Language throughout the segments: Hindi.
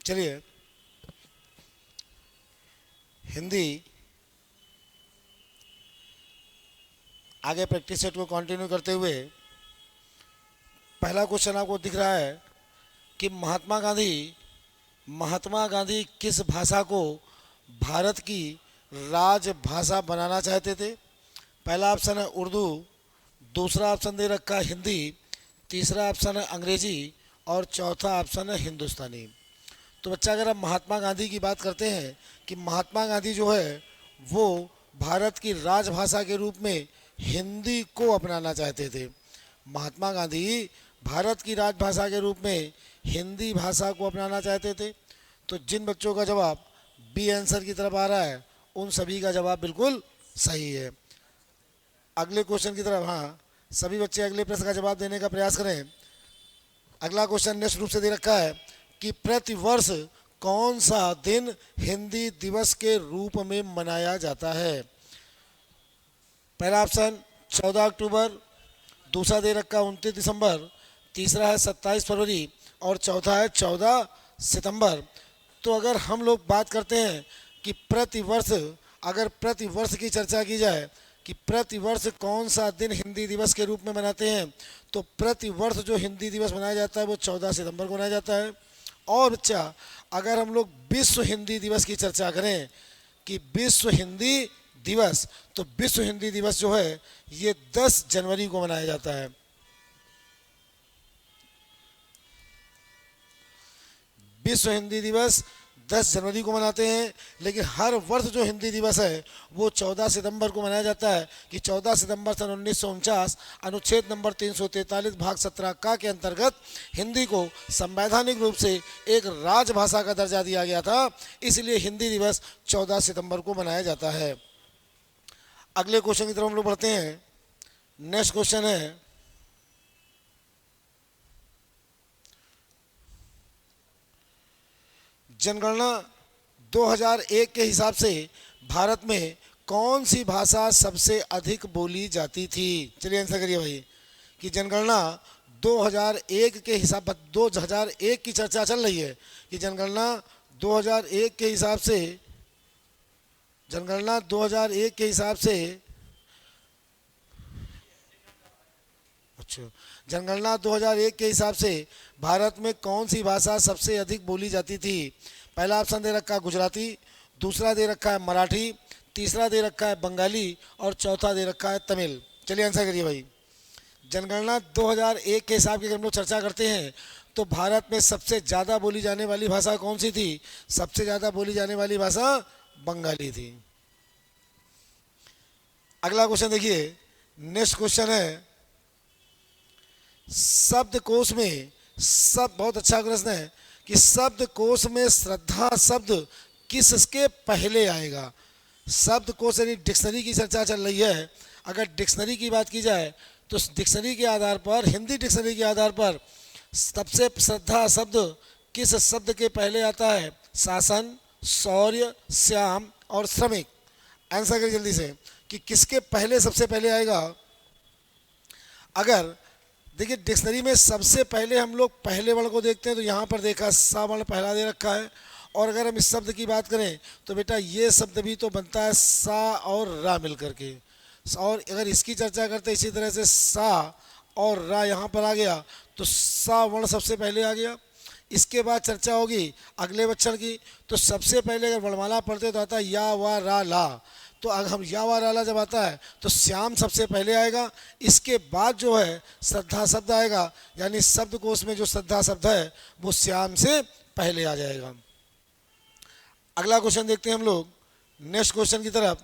चलिए हिंदी आगे प्रैक्टिस सेट को कंटिन्यू करते हुए पहला क्वेश्चन आपको दिख रहा है कि महात्मा गांधी किस भाषा को भारत की राजभाषा बनाना चाहते थे। पहला ऑप्शन है उर्दू, दूसरा ऑप्शन दे रखा है हिंदी, तीसरा ऑप्शन है अंग्रेजी और चौथा ऑप्शन है हिंदुस्तानी। तो बच्चा अगर हम महात्मा गांधी की बात करते हैं कि महात्मा गांधी जो है वो भारत की राजभाषा के रूप में हिंदी को अपनाना चाहते थे। महात्मा गांधी भारत की राजभाषा के रूप में हिंदी भाषा को अपनाना चाहते थे। तो जिन बच्चों का जवाब बी आंसर की तरफ आ रहा है उन सभी का जवाब बिल्कुल सही है। अगले क्वेश्चन की तरफ, हाँ सभी बच्चे अगले प्रश्न का जवाब देने का प्रयास करें। अगला क्वेश्चन निश्चित रूप से दे रखा है कि प्रतिवर्ष कौन सा दिन हिंदी दिवस के रूप में मनाया जाता है। पहला ऑप्शन 14 अक्टूबर, दूसरा दे रखा 29 दिसंबर, तीसरा है 27 फरवरी और चौथा है 14 सितंबर। तो अगर हम लोग बात करते हैं कि प्रतिवर्ष, अगर प्रतिवर्ष की चर्चा की जाए कि प्रतिवर्ष कौन सा दिन हिंदी दिवस के रूप में मनाते हैं, तो प्रतिवर्ष जो हिंदी दिवस मनाया जाता है वो 14 सितंबर को मनाया जाता है। और बच्चा अगर हम लोग विश्व हिंदी दिवस की चर्चा करें कि विश्व हिंदी दिवस, तो विश्व हिंदी दिवस जो है ये 10 जनवरी को मनाया जाता है। विश्व हिंदी दिवस 10 जनवरी को मनाते हैं, लेकिन हर वर्ष जो हिंदी दिवस है वो 14 सितंबर को मनाया जाता है कि 14 सितंबर सन 1949 अनुच्छेद नंबर 343 भाग 17 का के अंतर्गत हिंदी को संवैधानिक रूप से एक राजभाषा का दर्जा दिया गया था, इसलिए हिंदी दिवस 14 सितंबर को मनाया जाता है। अगले क्वेश्चन की तरफ हम लोग बढ़ते हैं। नेक्स्ट क्वेश्चन है जनगणना 2001 के हिसाब से भारत में कौन सी भाषा सबसे अधिक बोली जाती थी। चलिए आंसर करिए भाई कि जनगणना 2001 के हिसाब 2001 की चर्चा चल रही है कि जनगणना 2001 के हिसाब से, जनगणना 2001 के हिसाब से, अच्छा जनगणना 2001 के हिसाब से भारत में कौन सी भाषा सबसे अधिक बोली जाती थी। पहला ऑप्शन दे रखा है गुजराती, दूसरा दे रखा है मराठी, तीसरा दे रखा है बंगाली और चौथा दे रखा है तमिल। चलिए आंसर करिए भाई। जनगणना 2001 के हिसाब की अगर हम लोग चर्चा करते हैं तो भारत में सबसे ज़्यादा बोली जाने वाली भाषा कौन सी थी। सबसे ज़्यादा बोली जाने वाली भाषा बंगाली थी। अगला क्वेश्चन देखिए, नेक्स्ट क्वेश्चन है शब्दकोश में, सब बहुत अच्छा प्रश्न है कि शब्दकोश में श्रद्धा शब्द किसके पहले आएगा। शब्दकोश यानी डिक्शनरी की चर्चा चल रही है। अगर डिक्शनरी की बात की जाए तो डिक्शनरी के आधार पर, हिंदी डिक्शनरी के आधार पर सबसे श्रद्धा शब्द किस शब्द के पहले आता है। शासन, शौर्य, श्याम और श्रमिक। आंसर करिए जल्दी से कि किसके पहले सबसे पहले आएगा। अगर देखिए डिक्शनरी में सबसे पहले हम लोग पहले वर्ण को देखते हैं तो यहाँ पर देखा सा वर्ण पहला दे रखा है। और अगर हम इस शब्द की बात करें तो बेटा ये शब्द भी तो बनता है सा और रा मिल करके। और अगर इसकी चर्चा करते इसी तरह से सा और रा यहाँ पर आ गया तो सा वर्ण सबसे पहले आ गया। इसके बाद चर्चा होगी अगले अक्षर की, तो सबसे पहले अगर वर्णमाला पढ़ते तो आता है या वा रा ला। तो अगर हम या वा रा ला जब आता है तो श्याम सबसे पहले आएगा। इसके बाद जो है श्रद्धा शब्द आएगा, यानी शब्दकोश में जो श्रद्धा शब्द है वो श्याम से पहले आ जाएगा। अगला क्वेश्चन देखते हैं हम लोग नेक्स्ट क्वेश्चन की तरफ।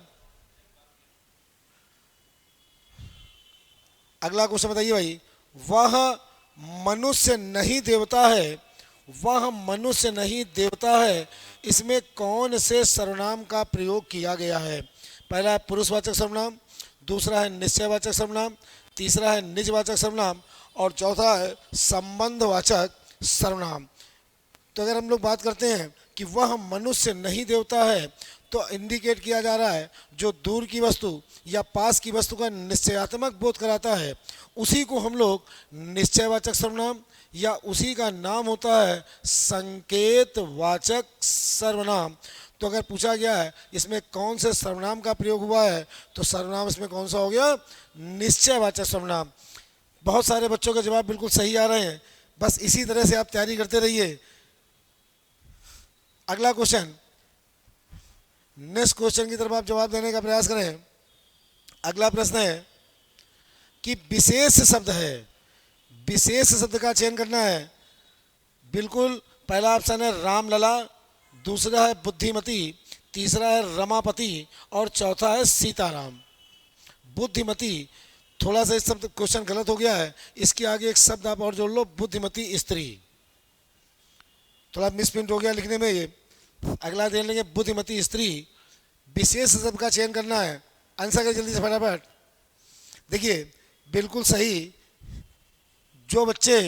अगला क्वेश्चन बताइए भाई, वह मनुष्य नहीं देवता है, वह मनुष्य नहीं देवता है, इसमें कौन से सर्वनाम का प्रयोग किया गया है। पहला है पुरुषवाचक सर्वनाम, दूसरा है निश्चयवाचक सर्वनाम, तीसरा है निजवाचक सर्वनाम और चौथा है संबंधवाचक सर्वनाम। तो अगर हम लोग बात करते हैं कि वह मनुष्य नहीं देवता है तो इंडिकेट किया जा रहा है जो दूर की वस्तु या पास की वस्तु का निश्चयात्मक बोध कराता है उसी को हम लोग निश्चयवाचक सर्वनाम या उसी का नाम होता है संकेतवाचक सर्वनाम। तो अगर पूछा गया है इसमें कौन से सर्वनाम का प्रयोग हुआ है तो सर्वनाम इसमें कौन सा हो गया, निश्चयवाचक सर्वनाम। बहुत सारे बच्चों का जवाब बिल्कुल सही आ रहे हैं, बस इसी तरह से आप तैयारी करते रहिए। अगला क्वेश्चन, नेक्स्ट क्वेश्चन की तरफ आप जवाब देने का प्रयास करें। अगला प्रश्न है कि विशेष शब्द है, विशेष शब्द का चयन करना है। बिल्कुल पहला ऑप्शन है रामलला, दूसरा है बुद्धिमती, तीसरा है रमापति और चौथा है सीताराम। बुद्धिमती, थोड़ा सा इस शब्द क्वेश्चन गलत हो गया है, इसके आगे एक शब्द आप और जोड़ लो, बुद्धिमती स्त्री। थोड़ा मिसप्रिंट हो गया लिखने में ये। अगला देख लेंगे बुद्धिमती स्त्री। विशेष शब्द का चयन करना है, आंसर करें जल्दी से फटाफट। देखिए बिल्कुल सही, जो बच्चे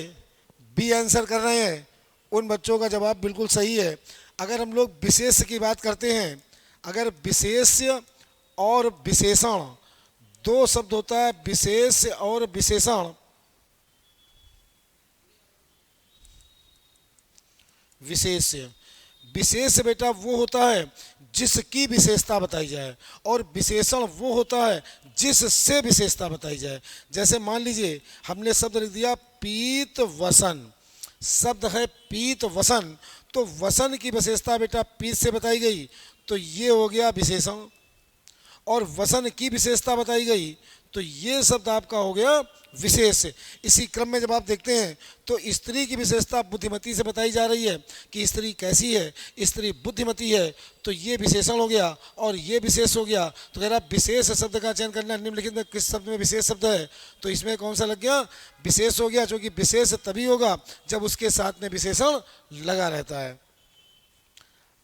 बी आंसर कर रहे हैं उन बच्चों का जवाब बिल्कुल सही है। अगर हम लोग विशेष की बात करते हैं, अगर विशेष और विशेषण दो शब्द होता है, विशेष और विशेषण, विशेष विशेष बेटा वो होता है जिसकी विशेषता बताई जाए और विशेषण वो होता है जिससे विशेषता बताई जाए। जैसे मान लीजिए हमने शब्द लिख दिया पीत वसन, शब्द है पीत वसन, तो वसन की विशेषता बेटा पीत से बताई गई तो ये हो गया विशेषण, और वसन की विशेषता बताई गई तो ये शब्द आपका हो गया विशेष। इसी क्रम में जब आप देखते हैं तो स्त्री की विशेषता बुद्धिमती से बताई जा रही है कि स्त्री कैसी है, स्त्री बुद्धिमती है, तो ये विशेषण हो गया और ये विशेष हो गया। तो कह रहा विशेष शब्द का चयन करना, निम्नलिखित में किस शब्द में विशेष शब्द है, तो इसमें कौन सा लग गया, विशेष हो गया, जो कि विशेष तभी होगा जब उसके साथ में विशेषण लगा रहता है।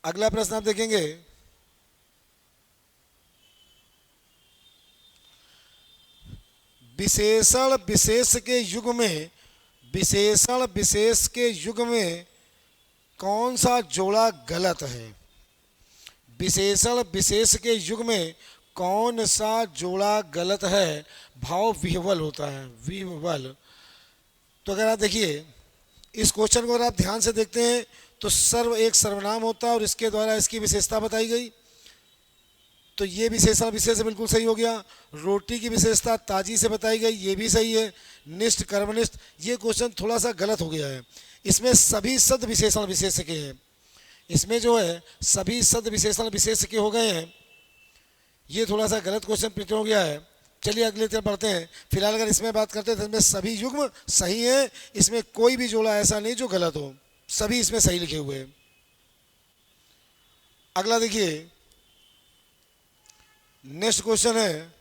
अगला प्रश्न आप देखेंगे, विशेषण विशेष के युग में, विशेषण विशेष के युग में कौन सा जोड़ा गलत है। विशेषण विशेष के युग में कौन सा जोड़ा गलत है, भाव विह्वल होता है, विह्वल। तो अगर आप देखिए इस क्वेश्चन को अगर आप ध्यान से देखते हैं तो सर्व एक सर्वनाम होता है और इसके द्वारा इसकी विशेषता बताई गई, तो ये विशेषण विशेष बिल्कुल सही हो गया। रोटी की विशेषता ताजी से बताई गई, ये भी सही है। निष्ठ कर्मनिष्ठ, ये क्वेश्चन थोड़ा सा गलत हो गया है, इसमें सभी शब्द विशेषण विशेष के हैं, इसमें जो है सभी शब्द विशेषण विशेष के हो गए हैं, ये थोड़ा सा गलत क्वेश्चन प्रिंट हो गया है। चलिए अगले तरफ बढ़ते हैं। फिलहाल अगर इसमें बात करते हैं तो इसमें सभी युग्म सही है, इसमें कोई भी जोड़ा ऐसा नहीं जो गलत हो, सभी इसमें सही लिखे हुए हैं। अगला देखिए, नेक्स्ट क्वेश्चन है,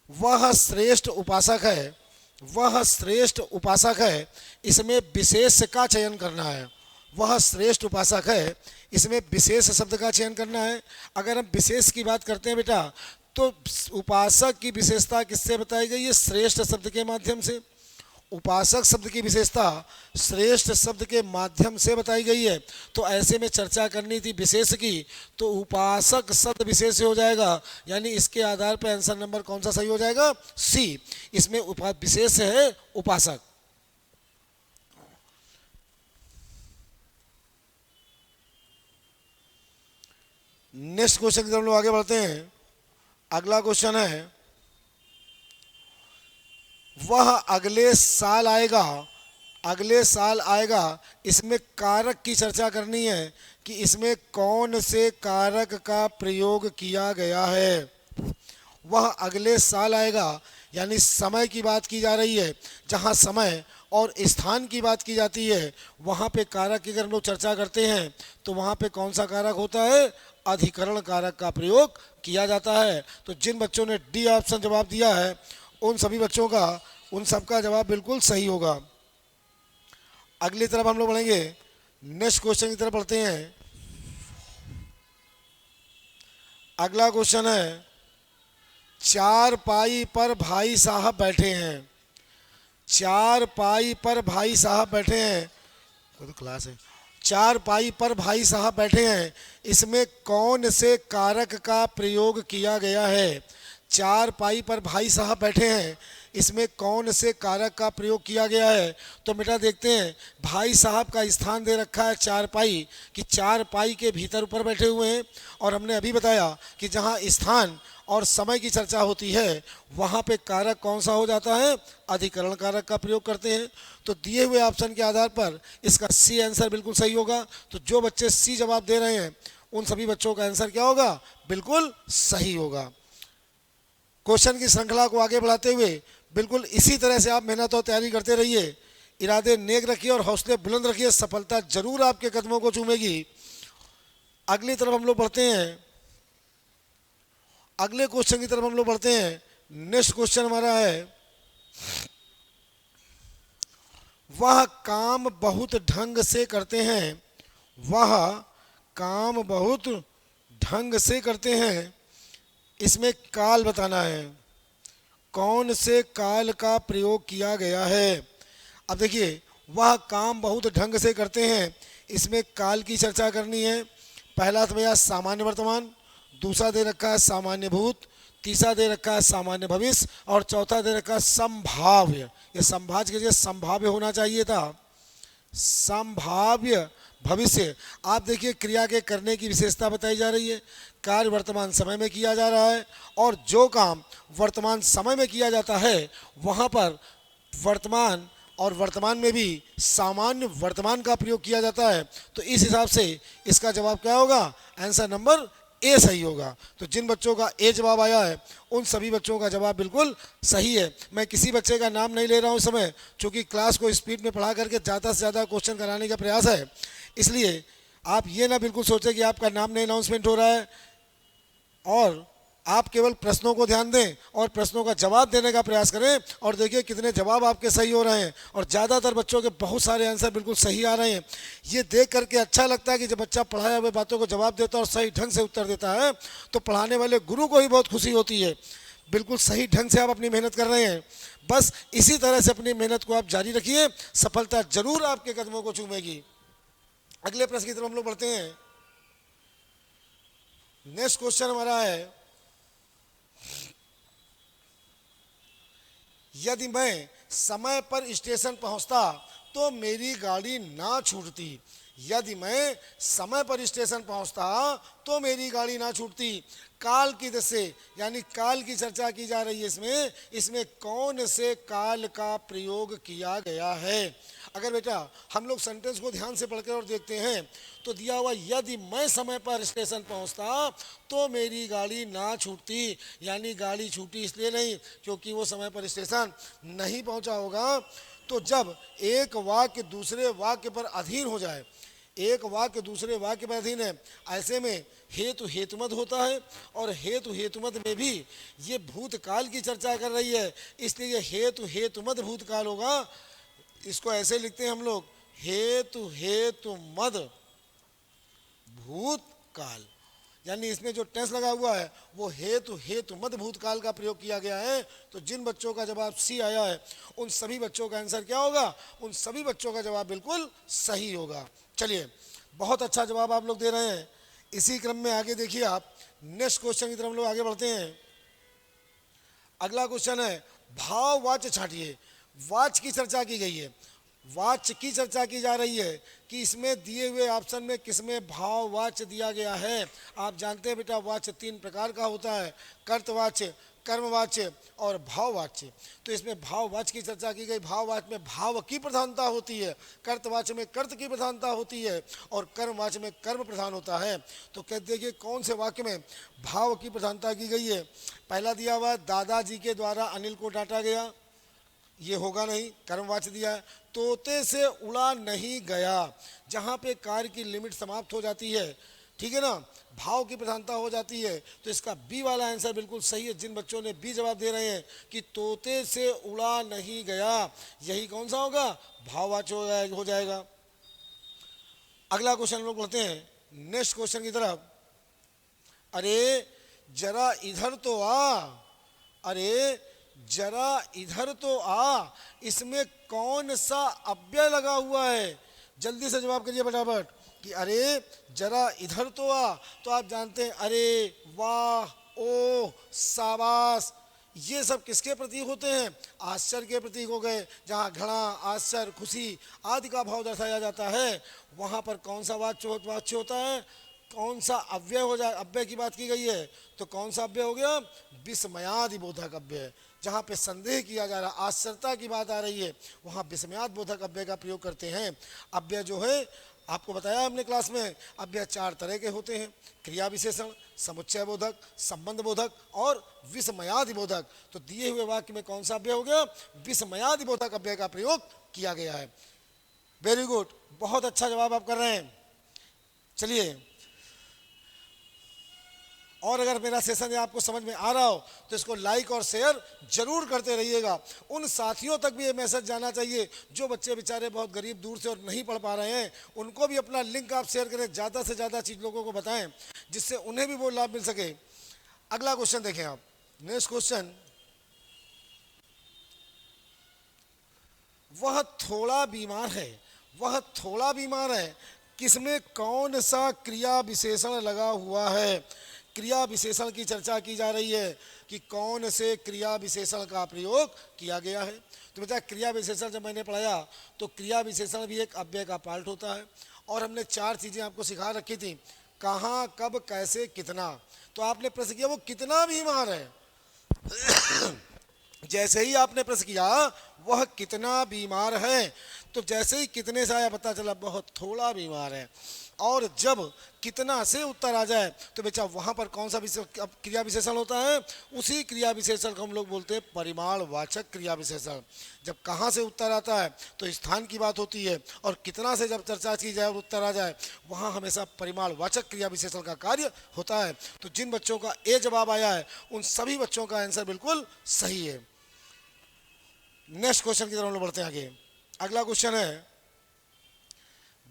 वह श्रेष्ठ उपासक है, वह श्रेष्ठ उपासक है, इसमें विशेष का चयन करना है। वह श्रेष्ठ उपासक है, इसमें विशेष शब्द का चयन करना है। अगर हम विशेष की बात करते हैं बेटा तो उपासक की विशेषता किससे बताई गई है, श्रेष्ठ शब्द के माध्यम से। उपासक शब्द की विशेषता श्रेष्ठ शब्द के माध्यम से बताई गई है, तो ऐसे में चर्चा करनी थी विशेष की, तो उपासक शब्द विशेष हो जाएगा, यानी इसके आधार पर आंसर नंबर कौन सा सही हो जाएगा, सी। इसमें विशेष है उपासक। नेक्स्ट क्वेश्चन की तरफ हम लोग आगे बढ़ते हैं। अगला क्वेश्चन है, वह अगले साल आएगा, अगले साल आएगा, इसमें कारक की चर्चा करनी है कि इसमें कौन से कारक का प्रयोग किया गया है। वह अगले साल आएगा यानी समय की बात की जा रही है, जहाँ समय और स्थान की बात की जाती है वहाँ पे कारक की अगर हम लोग चर्चा करते हैं तो वहाँ पे कौन सा कारक होता है, अधिकरण कारक का प्रयोग किया जाता है। तो जिन बच्चों ने डी ऑप्शन जवाब दिया है उन सभी बच्चों का, उन सबका जवाब बिल्कुल सही होगा। अगली तरफ हम लोग बढ़ेंगे, नेक्स्ट क्वेश्चन की तरफ बढ़ते हैं। अगला क्वेश्चन है, चारपाई पर भाई साहब बैठे हैं, चारपाई पर भाई साहब बैठे हैं, वो तो क्लास है। चारपाई पर भाई साहब बैठे हैं, इसमें कौन से कारक का प्रयोग किया गया है? चारपाई पर भाई साहब बैठे हैं, इसमें कौन से कारक का प्रयोग किया गया है? तो बेटा देखते हैं, भाई साहब का स्थान दे रखा है चारपाई, कि चारपाई के भीतर ऊपर बैठे हुए हैं। और हमने अभी बताया कि जहाँ स्थान और समय की चर्चा होती है वहाँ पे कारक कौन सा हो जाता है? अधिकरण कारक का प्रयोग करते हैं। तो दिए हुए ऑप्शन के आधार पर इसका सी आंसर बिल्कुल सही होगा। तो जो बच्चे सी जवाब दे रहे हैं उन सभी बच्चों का आंसर क्या होगा? बिल्कुल सही होगा। क्वेश्चन की श्रृंखला को आगे बढ़ाते हुए बिल्कुल इसी तरह से आप मेहनत और तैयारी करते रहिए, इरादे नेक रखिए और हौसले बुलंद रखिए, सफलता जरूर आपके कदमों को चूमेगी। अगली तरफ हम लोग बढ़ते हैं, अगले क्वेश्चन की तरफ हम लोग बढ़ते हैं। नेक्स्ट क्वेश्चन हमारा है, वह काम बहुत ढंग से करते हैं, वह काम बहुत ढंग से करते हैं, इसमें काल बताना है। कौन से काल का प्रयोग किया गया है? अब देखिए, वह काम बहुत ढंग से करते हैं, इसमें काल की चर्चा करनी है। पहला तो भैया सामान्य वर्तमान, दूसरा दे रखा है सामान्य भूत, तीसरा दे रखा है सामान्य भविष्य और चौथा दे रखा है संभाव्य। ये संभाज के जगह संभाव्य होना चाहिए था, संभाव्य भविष्य। आप देखिए क्रिया के करने की विशेषता बताई जा रही है, कार्य वर्तमान समय में किया जा रहा है और जो काम वर्तमान समय में किया जाता है वहाँ पर वर्तमान और वर्तमान में भी सामान्य वर्तमान का प्रयोग किया जाता है। तो इस हिसाब से इसका जवाब क्या होगा? आंसर नंबर ए सही होगा। तो जिन बच्चों का ए जवाब आया है उन सभी बच्चों का जवाब बिल्कुल सही है। मैं किसी बच्चे का नाम नहीं ले रहा हूँ इस समय, क्योंकि क्लास को स्पीड में पढ़ा करके ज़्यादा से ज़्यादा क्वेश्चन कराने का प्रयास है। इसलिए आप ये ना बिल्कुल सोचें कि आपका नाम नहीं अनाउंसमेंट हो रहा है, और आप केवल प्रश्नों को ध्यान दें और प्रश्नों का जवाब देने का प्रयास करें और देखिए कितने जवाब आपके सही हो रहे हैं। और ज़्यादातर बच्चों के बहुत सारे आंसर बिल्कुल सही आ रहे हैं। ये देख करके अच्छा लगता है कि जब बच्चा पढ़ाए हुए बातों को जवाब देता है और सही ढंग से उत्तर देता है तो पढ़ाने वाले गुरु को ही बहुत खुशी होती है। बिल्कुल सही ढंग से आप अपनी मेहनत कर रहे हैं, बस इसी तरह से अपनी मेहनत को आप जारी रखिए, सफलता जरूर आपके कदमों को चूमेगी। अगले प्रश्न की तरफ हम लोग बढ़ते हैं। नेक्स्ट क्वेश्चन हमारा है, यदि मैं समय पर स्टेशन पहुंचता तो मेरी गाड़ी ना छूटती। यदि मैं समय पर स्टेशन पहुंचता तो मेरी गाड़ी ना छूटती। काल की दशा यानी काल की चर्चा की जा रही है इसमें कौन से काल का प्रयोग किया गया है? अगर बेटा हम लोग सेंटेंस को ध्यान से पढ़कर और देखते हैं तो दिया हुआ यदि मैं समय पर स्टेशन पहुंचता तो मेरी गाड़ी ना छूटती, यानी गाड़ी छूटी इसलिए नहीं क्योंकि वो समय पर स्टेशन नहीं पहुंचा होगा। तो जब एक वाक्य दूसरे वाक्य पर अधीन हो जाए, एक वाक्य दूसरे वाक्य पर अधीन है, ऐसे में हेतु हेतुमद होता है और हेतु हेतुमद में भी ये भूतकाल की चर्चा कर रही है, इसलिए हेतु हेतुमद भूतकाल होगा। इसको ऐसे लिखते हैं हम लोग, हेतु हेतुमद भूतकाल, यानी इसमें जो टेंस लगा हुआ है वो हेतु हेतुमद भूतकाल का प्रयोग किया गया है। तो जिन बच्चों का जवाब सी आया है उन सभी बच्चों का आंसर क्या होगा? उन सभी बच्चों का जवाब बिल्कुल सही होगा। चलिए, बहुत अच्छा जवाब आप लोग दे रहे हैं। इसी क्रम में आगे देखिए आप, नेक्स्ट क्वेश्चन की तरफ हम लोग आगे बढ़ते हैं। अगला क्वेश्चन है, भाववाच्य छांटिए। वाच्य की चर्चा की गई है, वाच्य की चर्चा की जा रही है कि इसमें दिए हुए ऑप्शन में किसमें भाववाच्य दिया गया है। आप जानते हैं बेटा वाच्य तीन प्रकार का होता है, कर्तवाच्य, कर्मवाच्य और भाववाच्य। तो इसमें भाववाच्य की चर्चा की गई। भाववाच्य में भाव की प्रधानता होती है, कर्तवाच्य में कर्त की प्रधानता होती है और कर्मवाच्य में कर्म प्रधान होता है। तो कहते देखिए कौन से वाक्य में भाव की प्रधानता की गई है। पहला दिया हुआ, दादाजी के द्वारा अनिल को डांटा गया, ये होगा नहीं, कर्मवाच्य दिया है। तोते से उड़ा नहीं गया, जहाँ पे कार्य की लिमिट समाप्त हो जाती है, ठीक है ना, भाव की प्रधानता हो जाती है। तो इसका बी वाला आंसर बिल्कुल सही है। जिन बच्चों ने बी जवाब दे रहे हैं कि तोते से उड़ा नहीं गया, यही कौन सा होगा? भाववाच्य हो जाएगा। अगला क्वेश्चन लोग पढ़ते हैं, नेक्स्ट क्वेश्चन की तरफ। अरे जरा इधर तो आ, अरे जरा इधर तो आ, इसमें कौन सा अव्यय लगा हुआ है? जल्दी से जवाब करिए फटाफट कि अरे जरा इधर तो आ। तो आप जानते हैं अरे, वाह, ओ, शाबाश, ये सब किसके प्रतीक होते हैं? आश्चर्य के प्रतीक हो गए। जहाँ घृणा, आश्चर्य, खुशी आदि का भाव दर्शाया जाता है, वहाँ पर कौन सा वाच्य होता है? कौन सा अव्यय हो जाए? अव्यय की बात की गई है तो कौन सा अव्यय हो गया? विस्मयादि बोधक अव्यय। जहाँ पे संदेह किया जा रहा, आश्चर्यता की बात आ रही है, वहाँ विस्मयाद बोधक अव्यय का प्रयोग करते हैं। अव्यय जो है, आपको बताया हमने क्लास में, अव्यय 4 तरह के होते हैं: क्रिया विशेषण, समुच्चय बोधक, संबंध बोधक और विस्मयादि बोधक। तो दिए हुए वाक्य में कौन सा अव्यय हो गया? विस्मयादि बोधक अव्यय का प्रयोग किया गया है। वेरी गुड, बहुत अच्छा जवाब आप कर रहे हैं। चलिए, और अगर मेरा सेशन आपको समझ में आ रहा हो तो इसको लाइक और शेयर जरूर करते रहिएगा। उन साथियों तक भी ये मैसेज जाना चाहिए जो बच्चे बेचारे बहुत गरीब दूर से और नहीं पढ़ पा रहे हैं, उनको भी अपना लिंक आप शेयर करें, ज़्यादा से ज़्यादा चीज़ लोगों को बताएं जिससे उन्हें भी वो लाभ मिल सके। अगला क्वेश्चन देखें आप, नेक्स्ट क्वेश्चन, वह थोड़ा बीमार है, वह थोड़ा बीमार है, किसमें कौन सा क्रिया विशेषण लगा हुआ है? क्रिया विशेषण की चर्चा की जा रही है कि कौन से क्रिया विशेषण का प्रयोग किया गया है। तो बेटा क्रिया विशेषण जब मैंने पढ़ाया तो क्रिया विशेषण भी एक अव्यय का पार्ट होता है और हमने 4 चीज़ें आपको सिखा रखी थी: कहाँ, कब, कैसे, कितना। तो आपने प्रश्न किया वो कितना बीमार है। जैसे ही आपने प्रश्न किया वह कितना बीमार है, तो जैसे ही कितने से आया पता चला बहुत थोड़ा बीमार है। और जब कितना से उत्तर आ जाए तो बेचा वहाँ पर कौन सा क्रिया विशेषण होता है? उसी क्रिया विशेषण को हम लोग बोलते हैं परिमाणवाचक क्रिया विशेषण। जब कहाँ से उत्तर आता है तो स्थान की बात होती है, और कितना से जब चर्चा की जाए और उत्तर आ जाए वहाँ हमेशा परिमाणवाचक क्रिया विशेषण का कार्य होता है। तो जिन बच्चों का ए जवाब आया है उन सभी बच्चों का आंसर बिल्कुल सही है। नेक्स्ट क्वेश्चन की तरफ हम लोग बढ़ते हैं आगे। अगला क्वेश्चन है,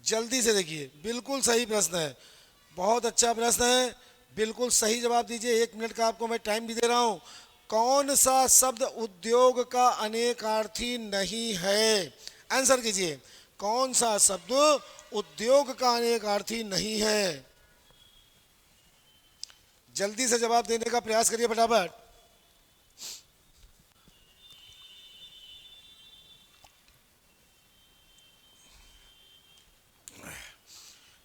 जल्दी से देखिए, बिल्कुल सही प्रश्न है, बहुत अच्छा प्रश्न है, बिल्कुल सही जवाब दीजिए। 1 मिनट का आपको मैं टाइम भी दे रहा हूँ। कौन सा शब्द उद्योग का अनेकार्थी नहीं है? आंसर कीजिए, कौन सा शब्द उद्योग का अनेकार्थी नहीं है? जल्दी से जवाब देने का प्रयास करिए फटाफट।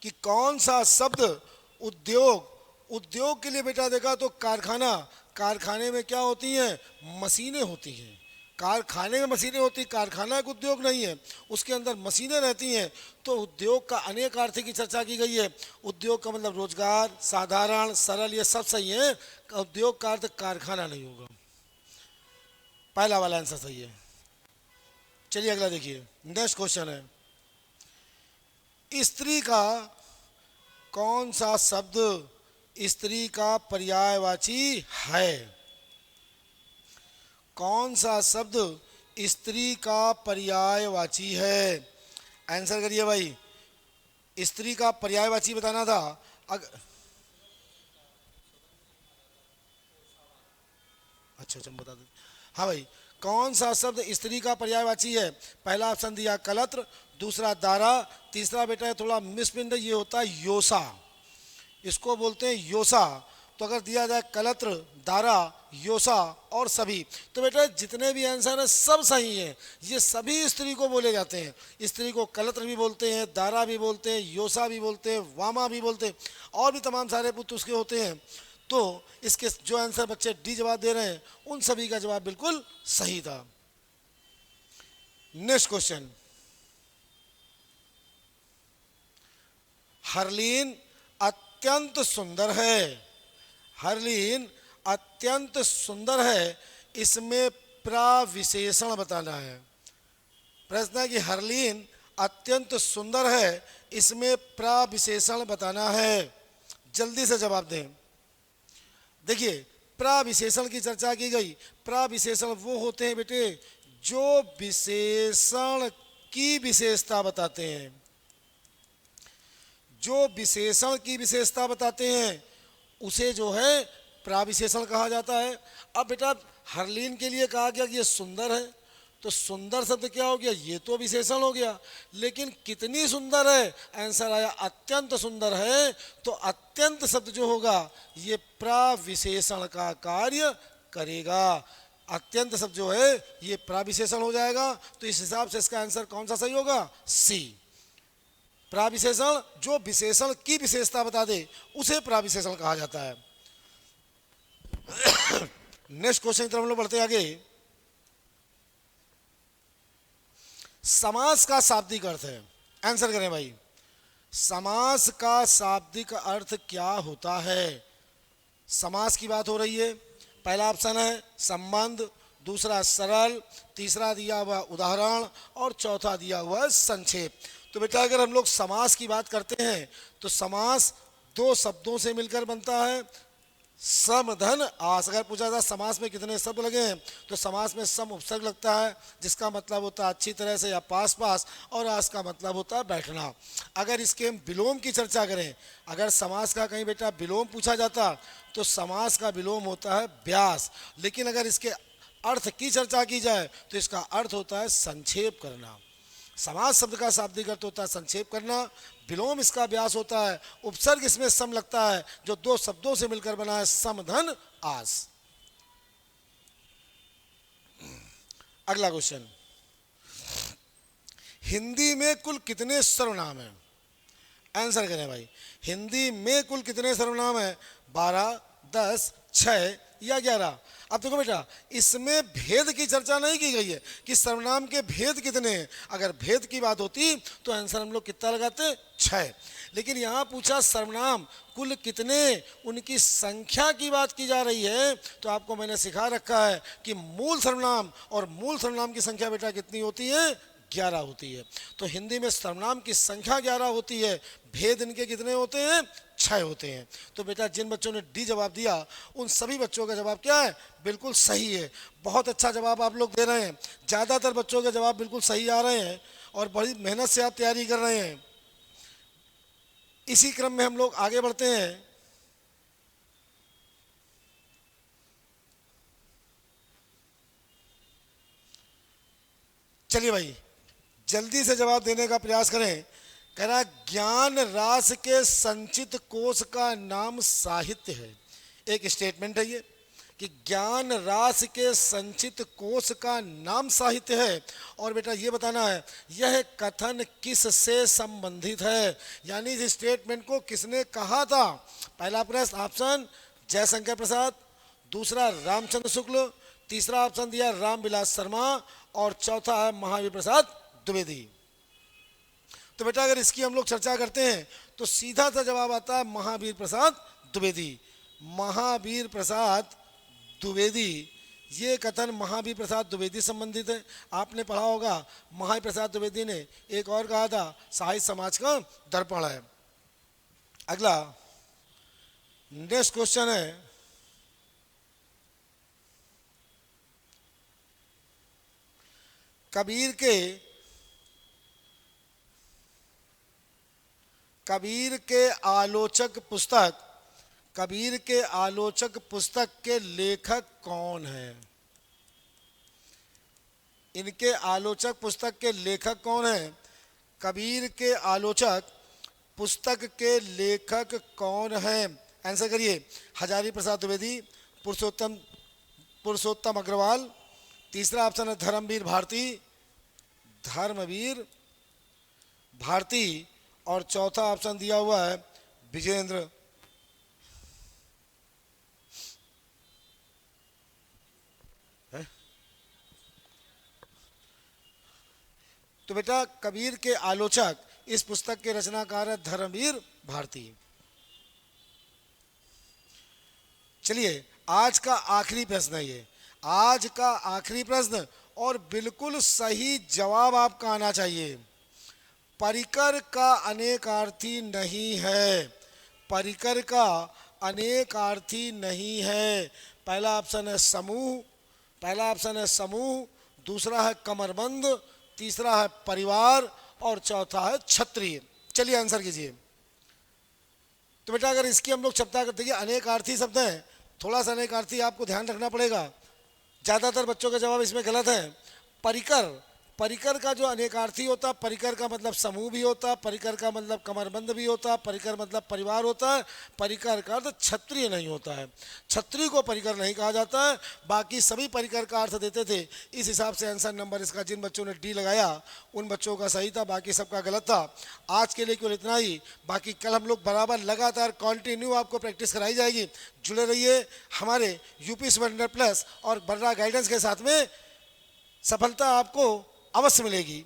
कि कौन सा शब्द उद्योग के लिए बेटा देखा तो कारखाना, कारखाने में क्या होती हैं? मशीनें होती हैं। कारखाने में मशीनें होती, कारखाना एक उद्योग नहीं है, उसके अंदर मशीनें रहती हैं। तो उद्योग का अनेक अर्थ की चर्चा की गई है। उद्योग का मतलब रोजगार, साधारण, सरल, ये सब सही है। उद्योग का अर्थ कारखाना नहीं होगा। पहला वाला आंसर सही है। चलिए अगला देखिए, नेक्स्ट क्वेश्चन है, स्त्री का कौन सा शब्द स्त्री का पर्यायवाची है? कौन सा शब्द स्त्री का पर्यायवाची है? आंसर करिए भाई। स्त्री का पर्यायवाची बताना था। अच्छा बता दो। हाँ भाई, कौन सा शब्द स्त्री का पर्यायवाची है? पहला ऑप्शन दिया कलत्र, दूसरा दारा, तीसरा बेटा थोड़ा मिसप्रिंट, ये होता है योसा, इसको बोलते हैं योसा। तो अगर दिया जाए कलत्र, दारा, योसा और सभी, तो बेटा जितने भी आंसर हैं सब सही हैं। ये सभी स्त्री को बोले जाते हैं। स्त्री को कलत्र भी बोलते हैं, दारा भी बोलते हैं, योसा भी बोलते हैं, वामा भी बोलते हैं, और भी तमाम सारे पुत्र उसके होते हैं। तो इसके जो आंसर बच्चे डी जवाब दे रहे हैं उन सभी का जवाब बिल्कुल सही था। नेक्स्ट क्वेश्चन, हरलीन अत्यंत सुंदर है। हरलीन अत्यंत सुंदर है, इसमें प्रविशेषण बताना है। प्रश्न है कि हरलीन अत्यंत सुंदर है, इसमें प्रविशेषण बताना है। जल्दी से जवाब दें। देखिए, प्रविशेषण की चर्चा की गई। प्रविशेषण वो होते हैं बेटे जो विशेषण की विशेषता बताते हैं। जो विशेषण की विशेषता बताते हैं उसे जो है प्रविशेषण कहा जाता है। अब बेटा हरलीन के लिए कहा गया कि ये सुंदर है, तो सुंदर शब्द क्या हो गया, ये तो विशेषण हो गया, लेकिन कितनी सुंदर है, आंसर आया अत्यंत सुंदर है। तो अत्यंत शब्द जो होगा ये प्रविशेषण का कार्य करेगा। अत्यंत शब्द जो है ये प्रविशेषण हो जाएगा। तो इस हिसाब से इसका आंसर कौन सा सही होगा, सी। प्रविशेषण जो विशेषण की विशेषता बता दे उसे प्रविशेषण कहा जाता है। नेक्स्ट क्वेश्चन की तरफ हम लोग बढ़ते आगे। समास का शाब्दिक अर्थ है, आंसर करें भाई। समास का शाब्दिक अर्थ क्या होता है? समास की बात हो रही है। पहला ऑप्शन है संबंध, दूसरा सरल, तीसरा दिया हुआ उदाहरण और चौथा दिया हुआ है संक्षेप। तो बेटा अगर हम लोग समास की बात करते हैं तो समास दो शब्दों से मिलकर बनता है, सम धन आस। अगर पूछा जाए समास में कितने शब्द लगे हैं तो समास में सम उपसर्ग लगता है जिसका मतलब होता है अच्छी तरह से या पास पास, और आस का मतलब होता है बैठना। अगर इसके हम विलोम की चर्चा करें, अगर समास का कहीं बेटा विलोम पूछा जाता तो समास का विलोम होता है व्यास। लेकिन अगर इसके अर्थ की चर्चा की जाए तो इसका अर्थ होता है संक्षेप करना। समास शब्द का शाब्दिक अर्थ होता है संक्षेप करना, विलोम इसका व्यास होता है, उपसर्ग इसमें सम लगता है जो दो शब्दों से मिलकर बना है, सम धन आस। अगला क्वेश्चन, हिंदी में कुल कितने सर्वनाम हैं? आंसर करें भाई। हिंदी में कुल कितने सर्वनाम हैं? 12, 10, 6 या 11। अब देखो बेटा इसमें भेद की चर्चा नहीं की गई है कि सर्वनाम के भेद कितने हैं। अगर भेद की बात होती तो आंसर हम लोग कितना लगाते, 6। लेकिन यहाँ पूछा सर्वनाम कुल कितने, उनकी संख्या की बात की जा रही है। तो आपको मैंने सिखा रखा है कि मूल सर्वनाम और मूल सर्वनाम की संख्या बेटा कितनी होती है, 11 होती है। तो हिंदी में सर्वनाम की संख्या 11 होती है, भेद इनके कितने होते हैं, 6 होते हैं। तो बेटा जिन बच्चों ने डी जवाब दिया उन सभी बच्चों का जवाब क्या है, बिल्कुल सही है। बहुत अच्छा जवाब आप लोग दे रहे हैं, ज़्यादातर बच्चों के जवाब बिल्कुल सही आ रहे हैं और बड़ी मेहनत से आप तैयारी कर रहे हैं। इसी क्रम में हम लोग आगे बढ़ते हैं। चलिए भाई जल्दी से जवाब देने का प्रयास करें। कह रहा ज्ञान रास के संचित कोश का नाम साहित्य है। एक स्टेटमेंट है ये कि ज्ञान रास के संचित कोश का नाम साहित्य है। और बेटा ये बताना है यह कथन किस से संबंधित है, यानी इस स्टेटमेंट को किसने कहा था। पहला प्रश्न ऑप्शन जयशंकर प्रसाद, दूसरा रामचंद्र शुक्ल, तीसरा ऑप्शन दिया रामविलास शर्मा और चौथा है महावीर प्रसाद द्विवेदी। तो बेटा अगर इसकी हम लोग चर्चा करते हैं तो सीधा सा जवाब आता है महावीर प्रसाद द्विवेदी। महावीर प्रसाद द्विवेदी, ये कथन महावीर प्रसाद द्विवेदी संबंधित है। आपने पढ़ा होगा महावीर प्रसाद द्विवेदी ने एक और कहा था साहित्य समाज का दर्पण है। अगला नेक्स्ट क्वेश्चन है, कबीर के आलोचक पुस्तक के लेखक कौन है? इनके आलोचक पुस्तक के लेखक कौन है? कबीर के आलोचक पुस्तक के लेखक कौन है? आंसर करिए। हजारी प्रसाद द्विवेदी, पुरुषोत्तम अग्रवाल, तीसरा ऑप्शन है धर्मवीर भारती और चौथा ऑप्शन दिया हुआ है विजेंद्र। तो बेटा कबीर के आलोचक इस पुस्तक के रचनाकार है धर्मवीर भारती। चलिए आज का आखिरी प्रश्न है ये, आज का आखिरी प्रश्न और बिल्कुल सही जवाब आपका आना चाहिए। परिकर का अनेकार्थी नहीं है, परिकर का अनेकार्थी नहीं है। पहला ऑप्शन है समूह, दूसरा है कमरबंद, तीसरा है परिवार और चौथा है क्षत्रिय। चलिए आंसर कीजिए। तो बेटा अगर इसकी हम लोग चर्चा करते हैं, अनेकार्थी शब्द है, थोड़ा सा अनेकार्थी आपको ध्यान रखना पड़ेगा, ज़्यादातर बच्चों के जवाब इसमें गलत है। परिकर, परिकर का जो अनेकार्थी होता, परिकर का मतलब समूह भी होता, परिकर का मतलब कमरबंद भी होता, परिकर मतलब परिवार होता है, परिकर का अर्थ क्षत्रिय नहीं होता है, क्षत्रिय को परिकर नहीं कहा जाता है। बाकी सभी परिकर का अर्थ देते थे। इस हिसाब से आंसर नंबर इसका जिन बच्चों ने डी लगाया उन बच्चों का सही था, बाकी सबका गलत था। आज के लिए केवल इतना ही, बाकी कल हम लोग बराबर लगातार कंटिन्यू आपको प्रैक्टिस कराई जाएगी। जुड़े रहिए हमारे यूपी 700 प्लस और बर्रा गाइडेंस के साथ में, सफलता आपको अवश्य मिलेगी।